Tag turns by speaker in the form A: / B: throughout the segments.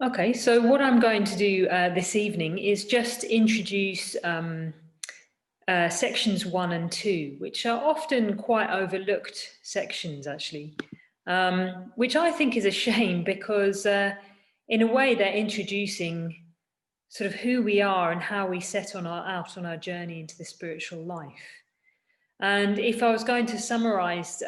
A: Okay, so what I'm going to do this evening is just introduce sections 1 and 2, which are often quite overlooked sections, actually, which I think is a shame because in a way they're introducing sort of who we are and how we set out on our journey into the spiritual life. And if I was going to summarize,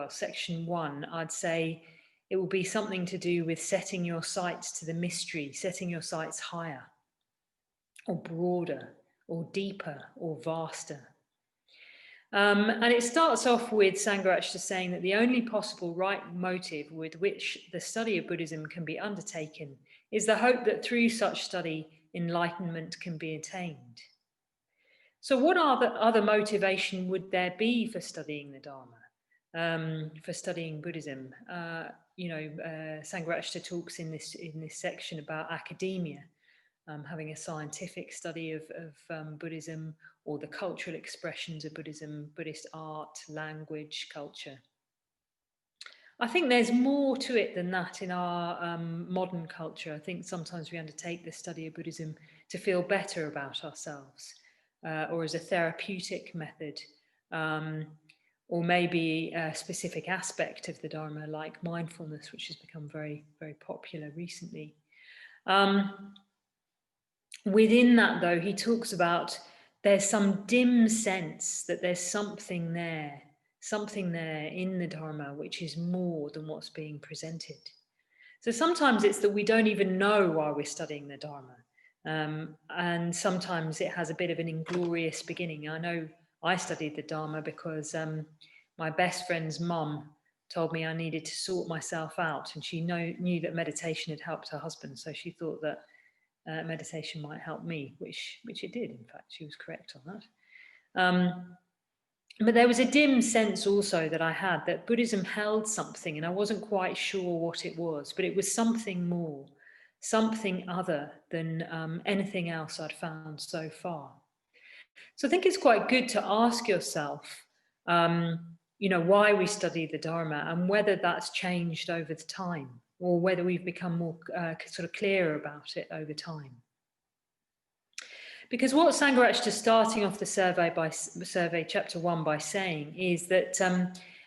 A: section 1, I'd say it will be something to do with setting your sights to the mystery, setting your sights higher, or broader, or deeper, or vaster. And it starts off with Sangharakshita saying that the only possible right motive with which the study of Buddhism can be undertaken is the hope that through such study, enlightenment can be attained. So what other motivation would there be for studying the Dharma, for studying Buddhism? Sangharakshita talks in this section about academia, having a scientific study of Buddhism, or the cultural expressions of Buddhism, Buddhist art, language, culture. I think there's more to it than that in our modern culture. I think sometimes we undertake the study of Buddhism to feel better about ourselves, or as a therapeutic method, or maybe a specific aspect of the Dharma, like mindfulness, which has become very, very popular recently. Within that, though, he talks about there's some dim sense that there's something there in the Dharma which is more than what's being presented. So sometimes it's that we don't even know why we're studying the Dharma. And sometimes it has a bit of an inglorious beginning. I know I studied the Dharma because my best friend's mum told me I needed to sort myself out, and she knew that meditation had helped her husband, so she thought that meditation might help me, which it did. In fact, she was correct on that. But there was a dim sense also that I had that Buddhism held something, and I wasn't quite sure what it was, but it was something more, something other than anything else I'd found so far. So I think it's quite good to ask yourself, why we study the Dharma and whether that's changed over the time, or whether we've become more sort of clearer about it over time. Because what Sangharakshita is starting off the survey chapter 1 by saying is that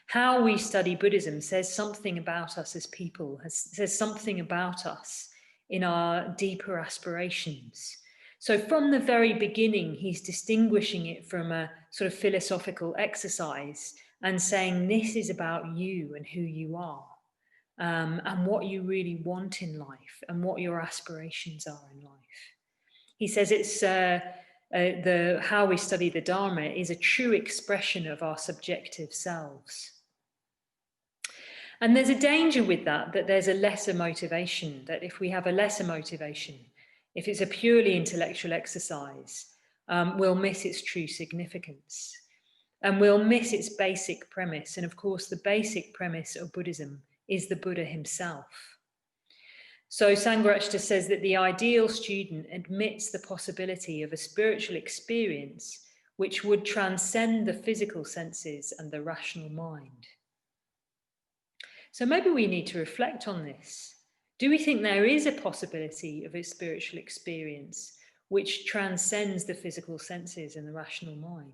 A: how we study Buddhism says something about us as people, says something about us in our deeper aspirations. So from the very beginning, he's distinguishing it from a sort of philosophical exercise and saying this is about you and who you are, and what you really want in life and what your aspirations are in life. He says it's how we study the Dharma is a true expression of our subjective selves. And there's a danger with that there's a lesser motivation, that if we have a lesser motivation, if it's a purely intellectual exercise, we'll miss its true significance. And we'll miss its basic premise. And of course, the basic premise of Buddhism is the Buddha himself. So Sangharakshita says that the ideal student admits the possibility of a spiritual experience which would transcend the physical senses and the rational mind. So maybe we need to reflect on this. Do we think there is a possibility of a spiritual experience which transcends the physical senses and the rational mind?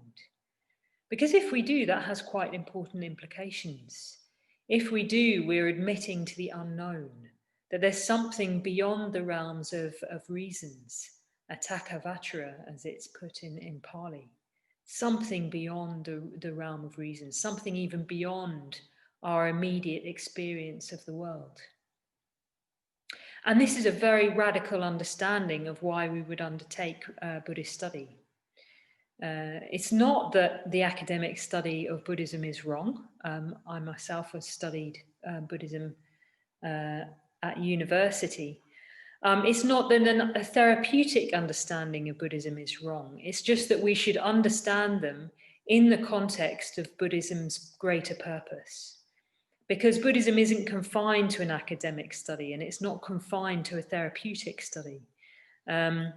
A: Because if we do, that has quite important implications. If we do, we're admitting to the unknown, that there's something beyond the realms of reasons, ataka vajratara, as it's put in Pali, something beyond the realm of reason, something even beyond our immediate experience of the world. And this is a very radical understanding of why we would undertake Buddhist study. It's not that the academic study of Buddhism is wrong. I myself have studied Buddhism at university. It's not that a therapeutic understanding of Buddhism is wrong. It's just that we should understand them in the context of Buddhism's greater purpose. Because Buddhism isn't confined to an academic study, and it's not confined to a therapeutic study. And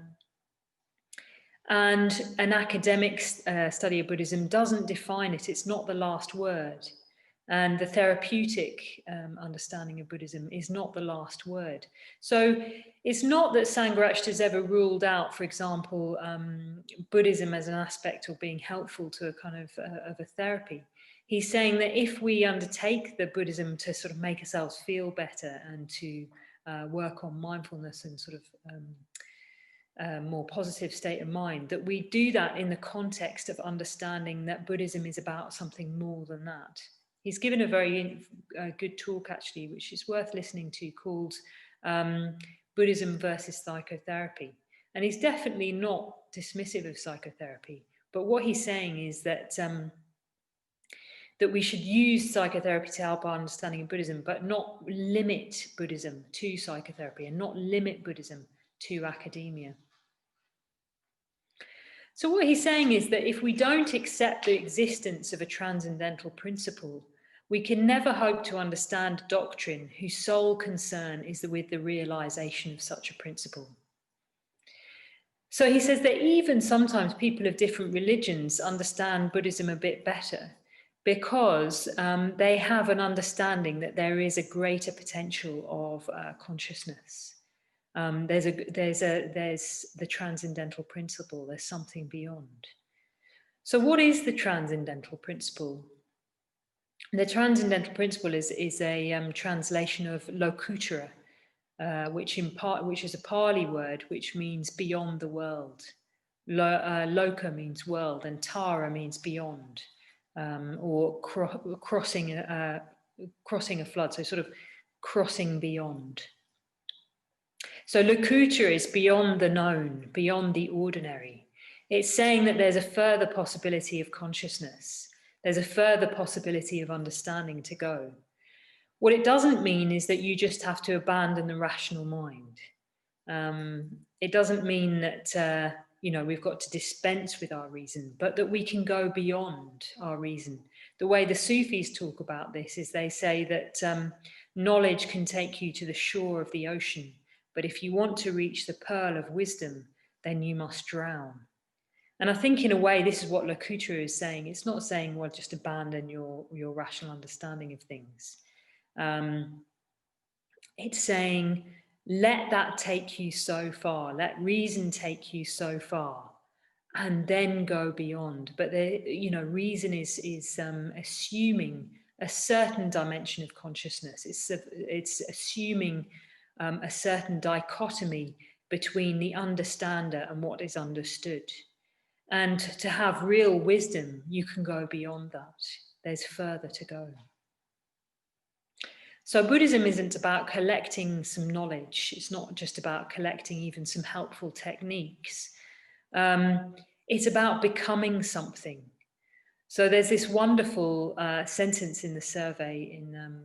A: an academic study of Buddhism doesn't define it. It's not the last word. And the therapeutic understanding of Buddhism is not the last word. So it's not that Sangharakshita has ever ruled out, for example, Buddhism as an aspect of being helpful to a kind of a therapy. He's saying that if we undertake the Buddhism to sort of make ourselves feel better and to work on mindfulness and sort of more positive state of mind, that we do that in the context of understanding that Buddhism is about something more than that. He's given a very good talk, actually, which is worth listening to, called Buddhism versus Psychotherapy. And he's definitely not dismissive of psychotherapy. But what he's saying is that that we should use psychotherapy to help our understanding of Buddhism, but not limit Buddhism to psychotherapy and not limit Buddhism to academia. So what he's saying is that if we don't accept the existence of a transcendental principle, we can never hope to understand doctrine whose sole concern is with the realization of such a principle. So he says that even sometimes people of different religions understand Buddhism a bit better because they have an understanding that there is a greater potential of consciousness. There's the transcendental principle. There's something beyond. So what is the transcendental principle? The transcendental principle is a translation of Lokuttara, which is a Pali word which means beyond the world. Loka means world, and Tara means beyond, or crossing a flood. So sort of crossing beyond. So Lokuttara is beyond the known, beyond the ordinary. It's saying that there's a further possibility of consciousness. There's a further possibility of understanding to go. What it doesn't mean is that you just have to abandon the rational mind. It doesn't mean that we've got to dispense with our reason, but that we can go beyond our reason. The way the Sufis talk about this is they say that knowledge can take you to the shore of the ocean, but if you want to reach the pearl of wisdom, then you must drown. And I think in a way, this is what Lokuttara is saying. It's not saying, well, just abandon your rational understanding of things. It's saying, let that take you so far, let reason take you so far, and then go beyond. But reason is assuming a certain dimension of consciousness. It's assuming a certain dichotomy between the understander and what is understood. And to have real wisdom, you can go beyond that. There's further to go. So Buddhism isn't about collecting some knowledge. It's not just about collecting even some helpful techniques. It's about becoming something. So there's this wonderful sentence in the survey in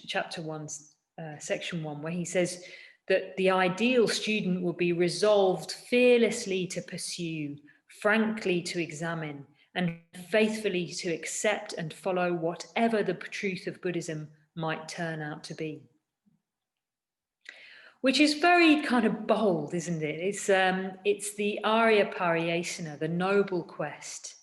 A: chapter 1, section 1, where he says that the ideal student will be resolved fearlessly to pursue, frankly to examine, and faithfully to accept and follow whatever the truth of Buddhism might turn out to be. Which is very kind of bold, isn't it? It's the Arya Pariyasana, the noble quest.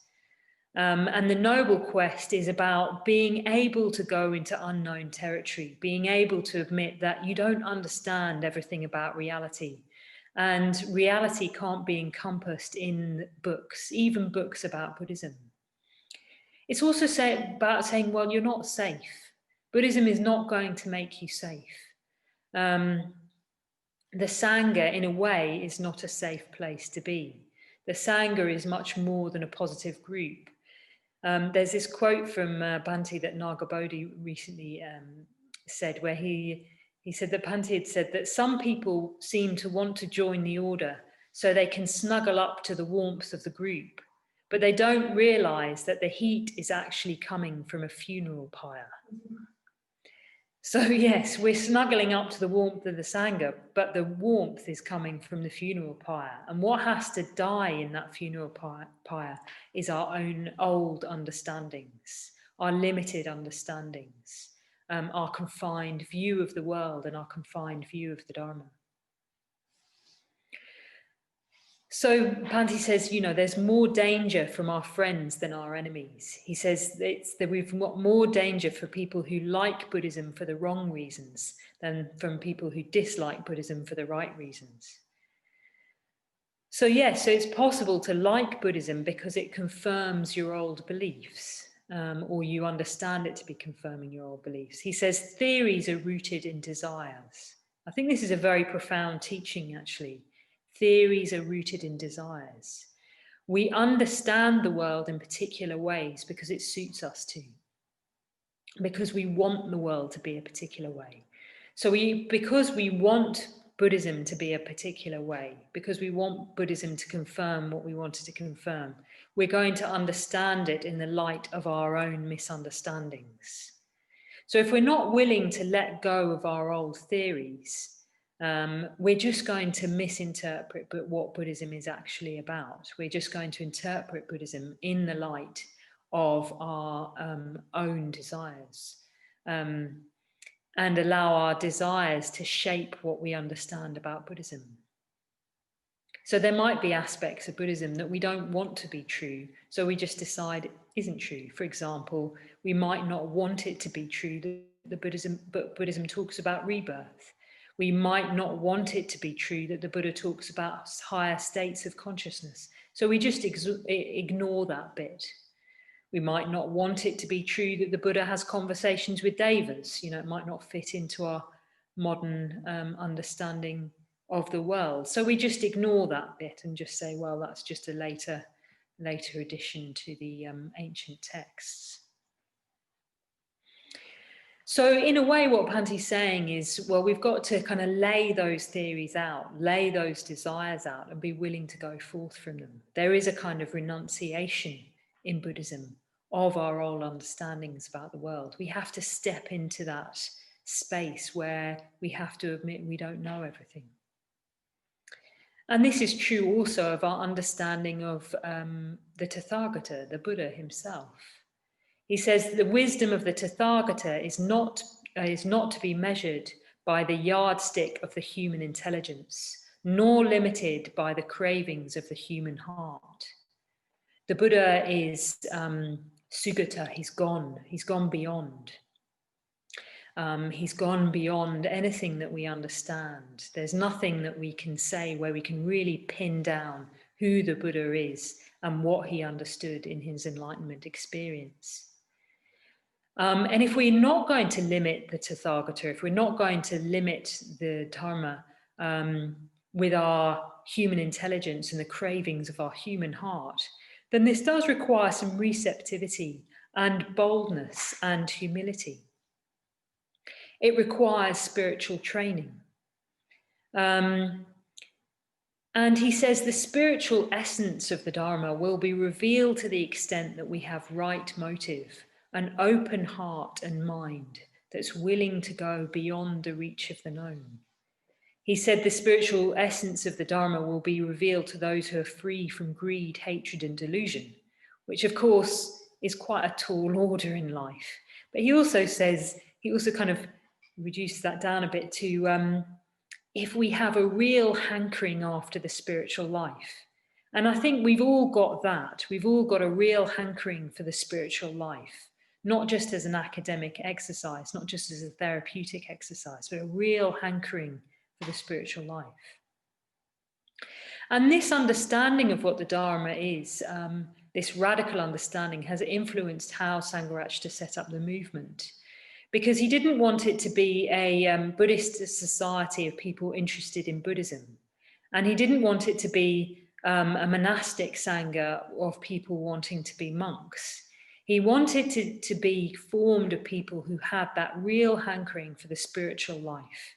A: And the noble quest is about being able to go into unknown territory, being able to admit that you don't understand everything about reality. And reality can't be encompassed in books, even books about Buddhism. It's also about saying, well, you're not safe. Buddhism is not going to make you safe. The Sangha, in a way, is not a safe place to be. The Sangha is much more than a positive group. There's this quote from Bhante that Nagabodhi recently said, where he said that Bhante had said that some people seem to want to join the order so they can snuggle up to the warmth of the group, but they don't realize that the heat is actually coming from a funeral pyre. So yes, we're snuggling up to the warmth of the Sangha, but the warmth is coming from the funeral pyre. And what has to die in that funeral pyre is our own old understandings, our limited understandings, our confined view of the world and our confined view of the Dharma. So Panti says, you know, there's more danger from our friends than our enemies. He says that we've got more danger for people who like Buddhism for the wrong reasons than from people who dislike Buddhism for the right reasons. So yes, so it's possible to like Buddhism because it confirms your old beliefs, or you understand it to be confirming your old beliefs. He says theories are rooted in desires. I think this is a very profound teaching, actually. Theories are rooted in desires. We understand the world in particular ways because it suits us to, because we want the world to be a particular way. So because we want Buddhism to be a particular way, because we want Buddhism to confirm what we wanted to confirm, we're going to understand it in the light of our own misunderstandings. So if we're not willing to let go of our old theories, we're just going to misinterpret what Buddhism is actually about. We're just going to interpret Buddhism in the light of our own desires, and allow our desires to shape what we understand about Buddhism. So there might be aspects of Buddhism that we don't want to be true, so we just decide it isn't true. For example, we might not want it to be true that Buddhism talks about rebirth. We might not want it to be true that the Buddha talks about higher states of consciousness. So we just ignore that bit. We might not want it to be true that the Buddha has conversations with devas. You know, it might not fit into our modern understanding of the world. So we just ignore that bit and just say, well, that's just a later addition to the ancient texts. So in a way, what Panti's saying is, well, we've got to kind of lay those theories out, lay those desires out, and be willing to go forth from them. There is a kind of renunciation in Buddhism of our old understandings about the world. We have to step into that space where we have to admit we don't know everything. And this is true also of our understanding of the Tathagata, the Buddha himself. He says the wisdom of the Tathagata is not to be measured by the yardstick of the human intelligence, nor limited by the cravings of the human heart. The Buddha is Sugata, he's gone beyond. He's gone beyond anything that we understand. There's nothing that we can say where we can really pin down who the Buddha is and what he understood in his enlightenment experience. And if we're not going to limit the Tathagata, if we're not going to limit the Dharma with our human intelligence and the cravings of our human heart, then this does require some receptivity and boldness and humility. It requires spiritual training. And he says the spiritual essence of the Dharma will be revealed to the extent that we have right motive, an open heart and mind that's willing to go beyond the reach of the known. He said the spiritual essence of the Dharma will be revealed to those who are free from greed, hatred, and delusion, which of course is quite a tall order in life. But he also kind of reduces that down a bit to if we have a real hankering after the spiritual life. And I think we've all got that. We've all got a real hankering for the spiritual life, not just as an academic exercise, not just as a therapeutic exercise, but a real hankering for the spiritual life. And this understanding of what the Dharma is, this radical understanding, has influenced how Sangharakshita set up the movement, because he didn't want it to be a Buddhist society of people interested in Buddhism. And he didn't want it to be a monastic Sangha of people wanting to be monks. He wanted to be formed of people who had that real hankering for the spiritual life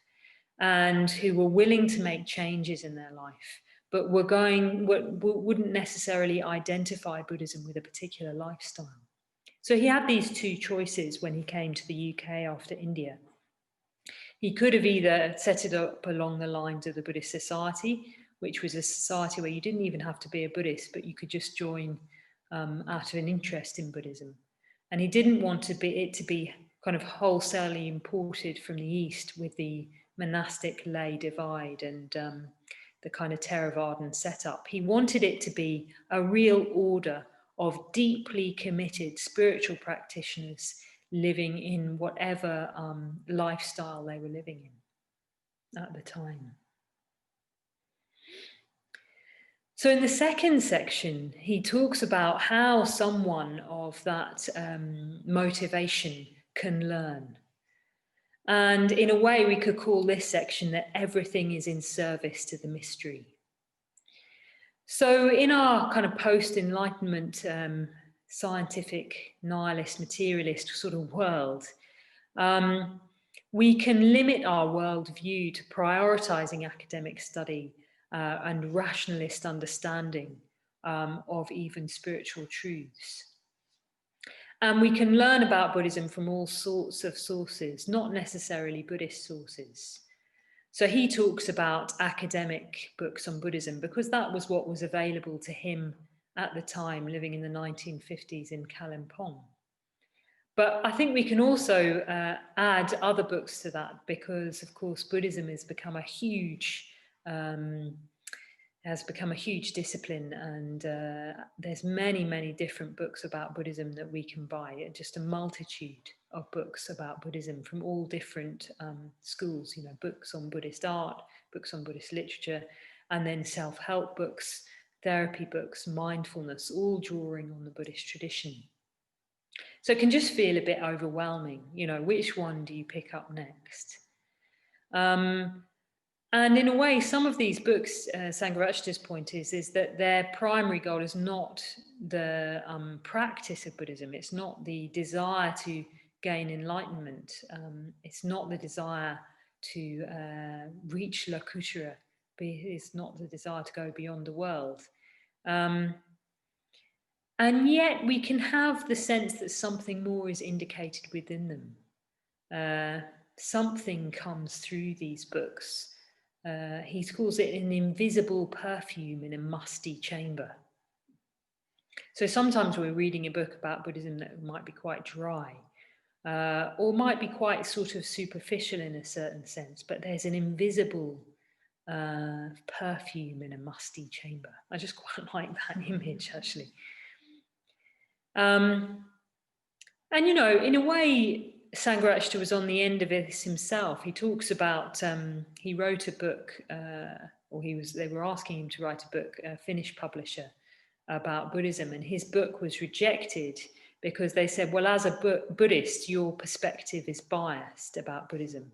A: and who were willing to make changes in their life, but wouldn't necessarily identify Buddhism with a particular lifestyle. So he had these two choices when he came to the UK after India. He could have either set it up along the lines of the Buddhist Society, which was a society where you didn't even have to be a Buddhist, but you could just join out of an interest in Buddhism. And he didn't want it to be kind of wholesalely imported from the East with the monastic lay divide and the kind of Theravadan setup. He wanted it to be a real order of deeply committed spiritual practitioners living in whatever lifestyle they were living in at the time. So in the second section, he talks about how someone of that motivation can learn. And in a way, we could call this section that everything is in service to the mystery. So in our kind of post-enlightenment scientific, nihilist, materialist sort of world, we can limit our worldview to prioritizing academic study and rationalist understanding of even spiritual truths. And we can learn about Buddhism from all sorts of sources, not necessarily Buddhist sources. So he talks about academic books on Buddhism because that was what was available to him at the time, living in the 1950s in Kalimpong. But I think we can also add other books to that because, of course, Buddhism has become a huge discipline, and there's many different books about Buddhism that we can buy. Just a multitude of books about Buddhism from all different schools, you know, books on Buddhist art, books on Buddhist literature, and then self-help books, therapy books, mindfulness, all drawing on the Buddhist tradition. So it can just feel a bit overwhelming, you know, which one do you pick up next? And in a way, some of these books, Sangharakshita's point is that their primary goal is not the practice of Buddhism. It's not the desire to gain enlightenment. It's not the desire to reach Lokuttara. It's not the desire to go beyond the world. And yet we can have the sense that something more is indicated within them. Something comes through these books. He calls it an invisible perfume in a musty chamber. So sometimes we're reading a book about Buddhism that might be quite dry, or might be quite sort of superficial in a certain sense, but there's an invisible perfume in a musty chamber. I just quite like that image, actually. And, you know, in a way, Sangharakshita was on the end of this himself. He talks about, he wrote a book, they were asking him to write a book, a Finnish publisher, about Buddhism, and his book was rejected because they said, well, as a Buddhist, your perspective is biased about Buddhism.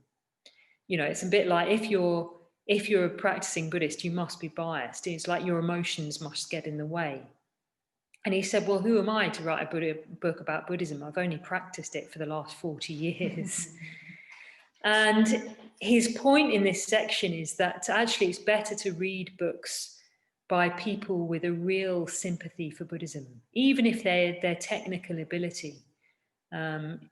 A: You know, it's a bit like if you're a practicing Buddhist, you must be biased. It's like your emotions must get in the way. And he said, well, who am I to write a book about Buddhism? I've only practiced it for the last 40 years. And his point in this section is that actually it's better to read books by people with a real sympathy for Buddhism, even if their technical ability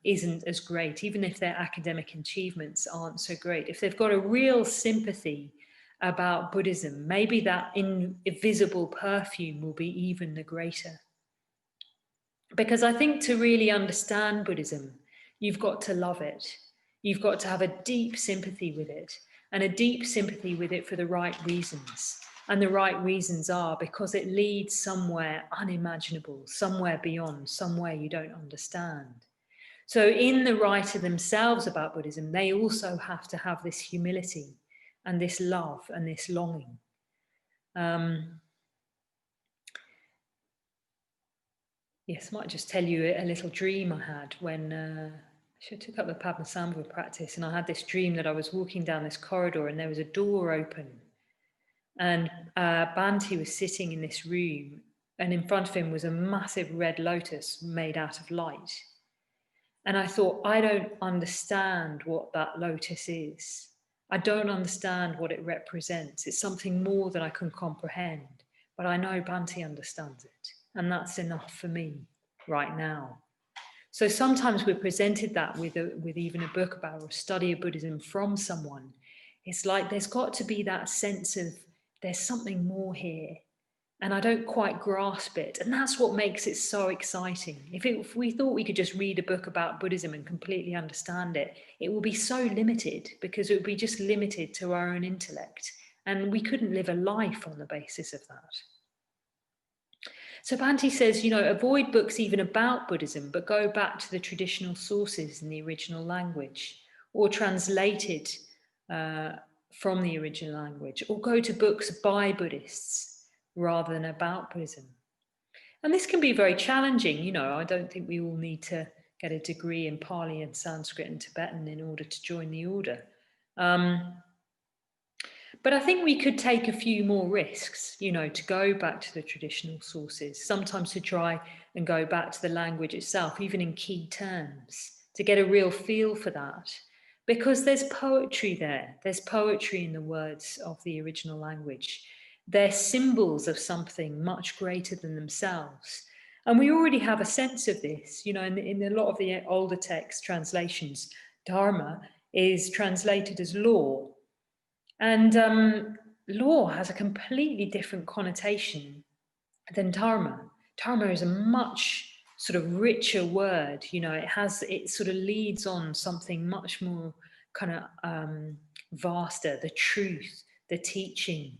A: isn't as great, even if their academic achievements aren't so great. If they've got a real sympathy about Buddhism, maybe that invisible perfume will be even the greater. Because I think to really understand Buddhism, you've got to love it. You've got to have a deep sympathy with it, and a deep sympathy with it for the right reasons. And the right reasons are because it leads somewhere unimaginable, somewhere beyond, somewhere you don't understand. So in the writer themselves about Buddhism, they also have to have this humility and this love and this longing. Yes, I might just tell you a little dream I had when I took up the Padmasambhava practice, and I had this dream that I was walking down this corridor and there was a door open, and Bhante was sitting in this room, and in front of him was a massive red lotus made out of light. And I thought, I don't understand what that lotus is. I don't understand what it represents. It's something more than I can comprehend, but I know Bhante understands it. And that's enough for me right now. So sometimes we're presented that with even a book about or a study of Buddhism from someone. It's like there's got to be that sense of there's something more here, and I don't quite grasp it. And that's what makes it so exciting. If we thought we could just read a book about Buddhism and completely understand it, it will be so limited because it would be just limited to our own intellect And we couldn't live a life on the basis of that. So Bhante says, avoid books even about Buddhism, but go back to the traditional sources in the original language, or translated from the original language, or go to books by Buddhists rather than about Buddhism. And this can be very challenging. I don't think we all need to get a degree in Pali and Sanskrit and Tibetan in order to join the order. But I think we could take a few more risks, to go back to the traditional sources, sometimes to try and go back to the language itself, even in key terms, to get a real feel for that. Because there's poetry there. There's poetry in the words of the original language. They're symbols of something much greater than themselves. And we already have a sense of this, in a lot of the older text translations. Dharma is translated as law. And law has a completely different connotation than dharma. Dharma is a much sort of richer word. It sort of leads on something much more kind of vaster, the truth, the teaching,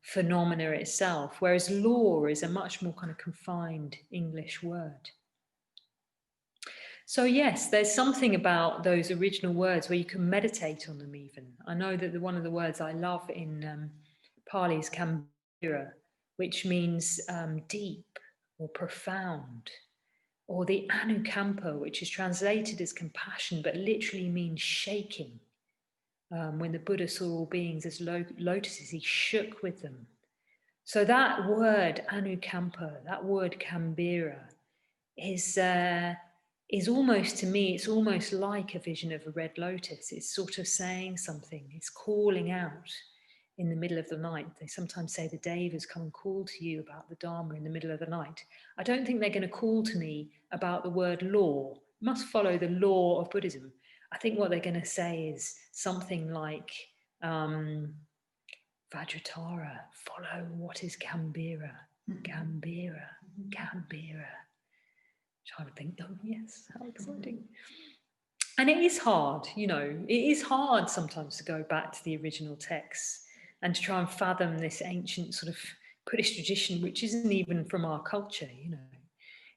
A: phenomena itself, whereas law is a much more kind of confined English word. So yes, there's something about those original words where you can meditate on them even. I know that one of the words I love in Pali is Kambira, which means deep or profound, or the Anukampa, which is translated as compassion, but literally means shaking. When the Buddha saw all beings as lotuses, he shook with them. So that word Anukampa, that word Kambira, is almost, to me, it's almost like a vision of a red lotus. It's sort of saying something. It's calling out in the middle of the night. They sometimes say the devas come and call to you about the Dharma in the middle of the night. I don't think they're going to call to me about the word law. You must follow the law of Buddhism. I think what they're going to say is something like, Vajratara, follow what is Kambira, Kambira, Kambira. I would think, oh yes, how exciting. And it is hard, it is hard sometimes to go back to the original texts and to try and fathom this ancient sort of Buddhist tradition, which isn't even from our culture,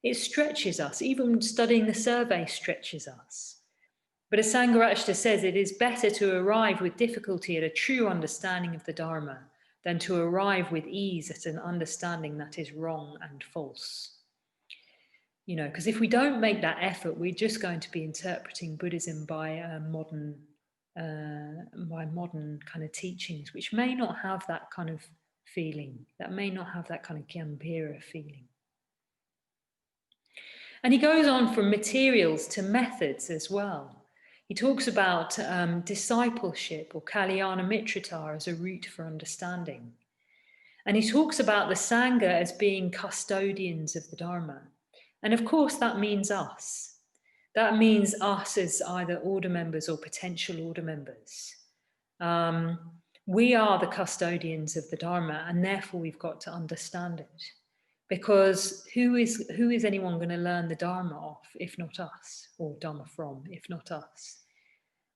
A: It stretches us, even studying the survey stretches us. But as Sangharakshita says, it is better to arrive with difficulty at a true understanding of the Dharma than to arrive with ease at an understanding that is wrong and false. Because if we don't make that effort, we're just going to be interpreting Buddhism by modern kind of teachings, which may not have that kind of feeling, that may not have that kind of Gambhira feeling. And he goes on from materials to methods as well. He talks about discipleship or Kalyana Mitrata as a route for understanding. And he talks about the Sangha as being custodians of the Dharma. And of course, that means us. That means us as either order members or potential order members. We are the custodians of the Dharma, and therefore we've got to understand it. Because who is anyone going to learn the Dharma off, if not us, or Dharma from, if not us?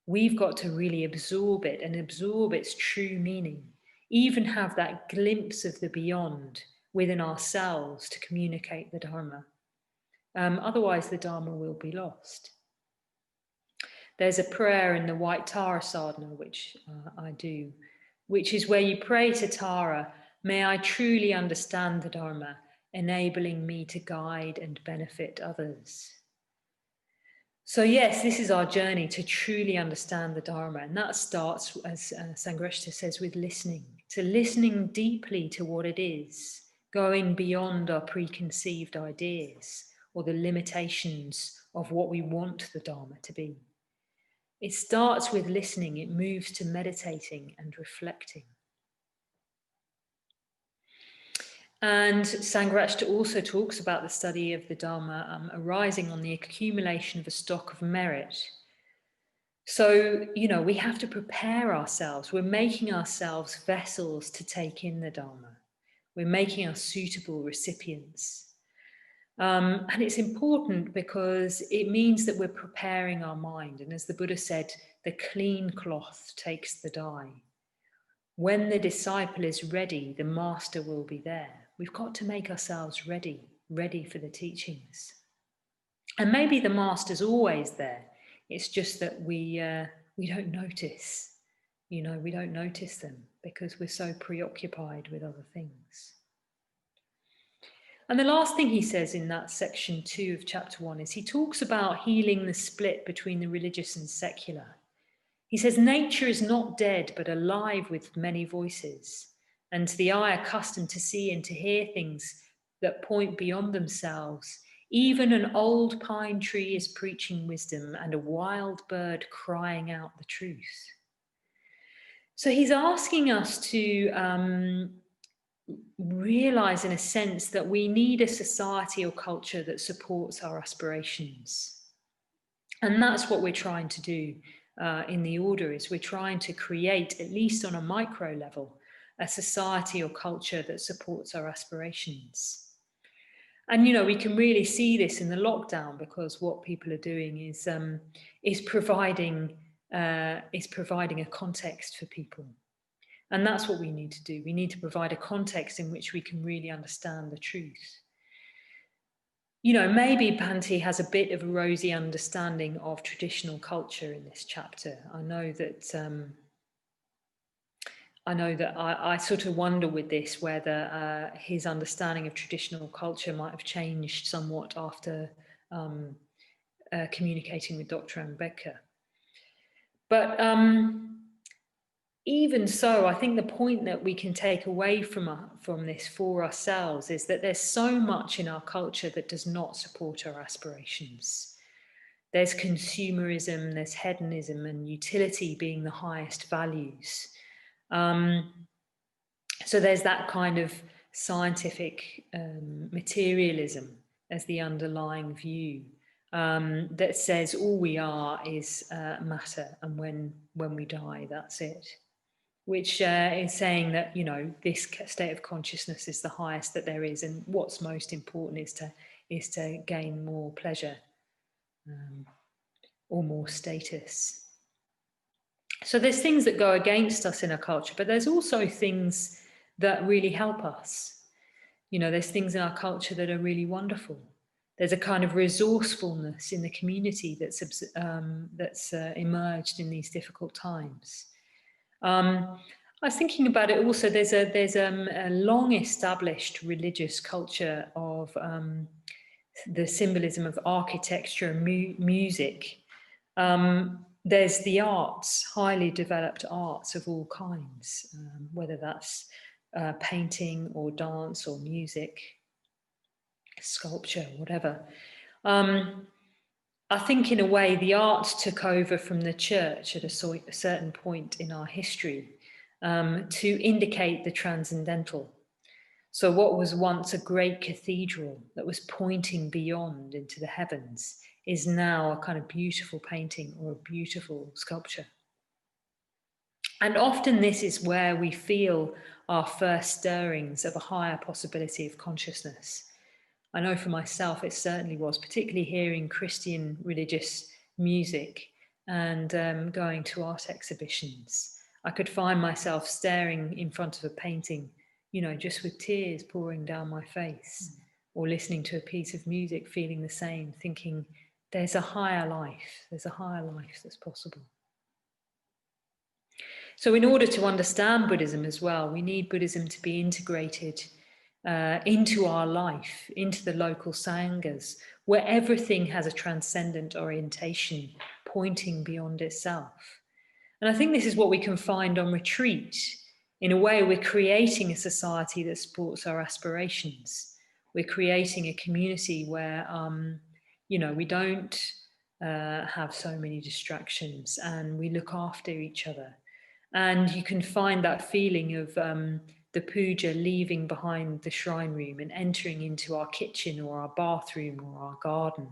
A: We've got to really absorb it and absorb its true meaning, even have that glimpse of the beyond within ourselves to communicate the Dharma. Otherwise, the Dharma will be lost. There's a prayer in the White Tara Sadhana, which I do, which is where you pray to Tara, may I truly understand the Dharma, enabling me to guide and benefit others. So yes, this is our journey to truly understand the Dharma, and that starts, as Sangharakshita says, with listening, to listening deeply to what it is, going beyond our preconceived ideas or the limitations of what we want the Dharma to be. It starts with listening, it moves to meditating and reflecting. And Sangharakshita also talks about the study of the Dharma arising on the accumulation of a stock of merit. So, we have to prepare ourselves. We're making ourselves vessels to take in the Dharma. We're making us suitable recipients. And it's important because it means that we're preparing our mind. And as the Buddha said, the clean cloth takes the dye. When the disciple is ready, the master will be there. We've got to make ourselves ready for the teachings. And maybe the master's always there. It's just that we don't notice. We don't notice them because we're so preoccupied with other things. And the last thing he says in that section 2 of chapter 1 is he talks about healing the split between the religious and secular. He says, nature is not dead, but alive with many voices. And to the eye accustomed to see and to hear things that point beyond themselves, even an old pine tree is preaching wisdom and a wild bird crying out the truth. So he's asking us to realize, in a sense, that we need a society or culture that supports our aspirations. And that's what we're trying to do in the order, is we're trying to create, at least on a micro level, a society or culture that supports our aspirations. And we can really see this in the lockdown, because what people are doing is providing a context for people. And that's what we need to do. We need to provide a context in which we can really understand the truth. Maybe Bhante has a bit of a rosy understanding of traditional culture in this chapter. I know that I sort of wonder with this whether his understanding of traditional culture might have changed somewhat after communicating with Dr. Ambedkar. But even so, I think the point that we can take away from this for ourselves is that there's so much in our culture that does not support our aspirations. There's consumerism, there's hedonism, and utility being the highest values. So there's that kind of scientific materialism as the underlying view that says all we are is matter, and when we die, that's it. Which is saying that, this state of consciousness is the highest that there is, and what's most important is to gain more pleasure or more status. So there's things that go against us in our culture, but there's also things that really help us. There's things in our culture that are really wonderful. There's a kind of resourcefulness in the community that's emerged in these difficult times. I was thinking about it also. There's a long-established religious culture of the symbolism of architecture and music. There's the arts, highly developed arts of all kinds, whether that's painting or dance or music, sculpture, whatever. I think in a way the arts took over from the church at a certain point in our history to indicate the transcendental. So what was once a great cathedral that was pointing beyond into the heavens is now a kind of beautiful painting or a beautiful sculpture. And often this is where we feel our first stirrings of a higher possibility of consciousness. I know for myself it certainly was, particularly hearing Christian religious music and going to art exhibitions. I could find myself staring in front of a painting, just with tears pouring down my face, or listening to a piece of music, feeling the same, thinking there's a higher life that's possible. So in order to understand Buddhism as well, we need Buddhism to be integrated into our life, into the local sanghas, where everything has a transcendent orientation, pointing beyond itself. And I think this is what we can find on retreat. In a way, we're creating a society that supports our aspirations. We're creating a community where, we don't have so many distractions, and we look after each other. And you can find that feeling of the puja leaving behind the shrine room and entering into our kitchen or our bathroom or our garden.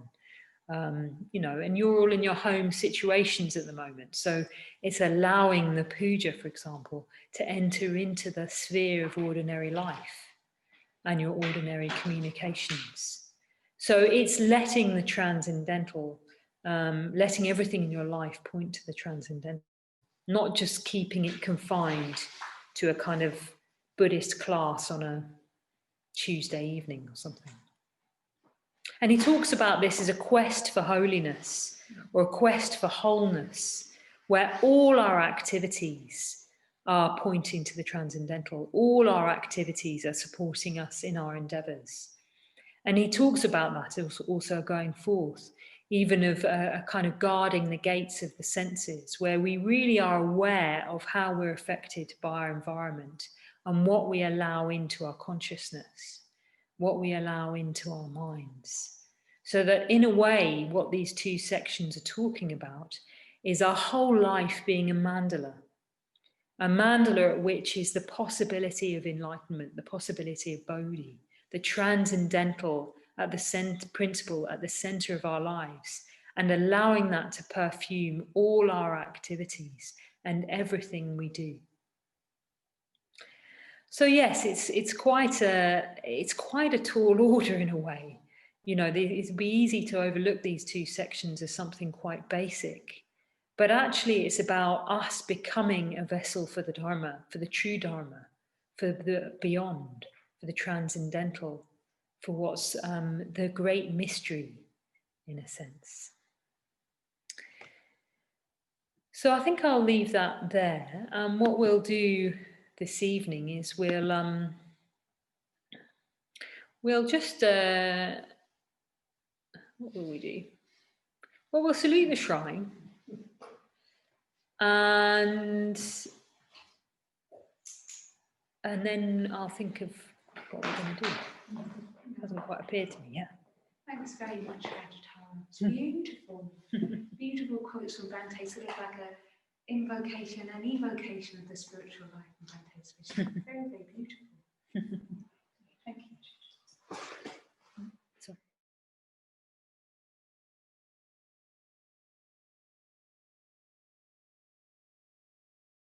A: And you're all in your home situations at the moment. So it's allowing the puja, for example, to enter into the sphere of ordinary life and your ordinary communications. So it's letting the transcendental, letting everything in your life point to the transcendental, not just keeping it confined to a kind of Buddhist class on a Tuesday evening or something. And he talks about this as a quest for holiness or a quest for wholeness, where all our activities are pointing to the transcendental. All our activities are supporting us in our endeavours. And he talks about that also going forth, even of a kind of guarding the gates of the senses, where we really are aware of how we're affected by our environment and what we allow into our consciousness, what we allow into our minds. So that in a way, what these two sections are talking about is our whole life being a mandala at which is the possibility of enlightenment, the possibility of bodhi, the transcendental at the principle at the center of our lives, and allowing that to perfume all our activities and everything we do. So yes, it's quite a tall order in a way. You know, it'd be easy to overlook these two sections as something quite basic, but actually it's about us becoming a vessel for the Dharma, for the true Dharma, for the beyond, for the transcendental, for what's the great mystery, in a sense. So I think I'll leave that there. What we'll do this evening is we'll just what will we do? Well, we'll salute the shrine, and then I'll think of what we're going to do. It hasn't quite appeared to me yet.
B: Thanks very much, Vajratara. It's beautiful. Beautiful quotes from Bhante, sort of like an invocation and evocation of the spiritual life in Bhante's vision. Very, very beautiful.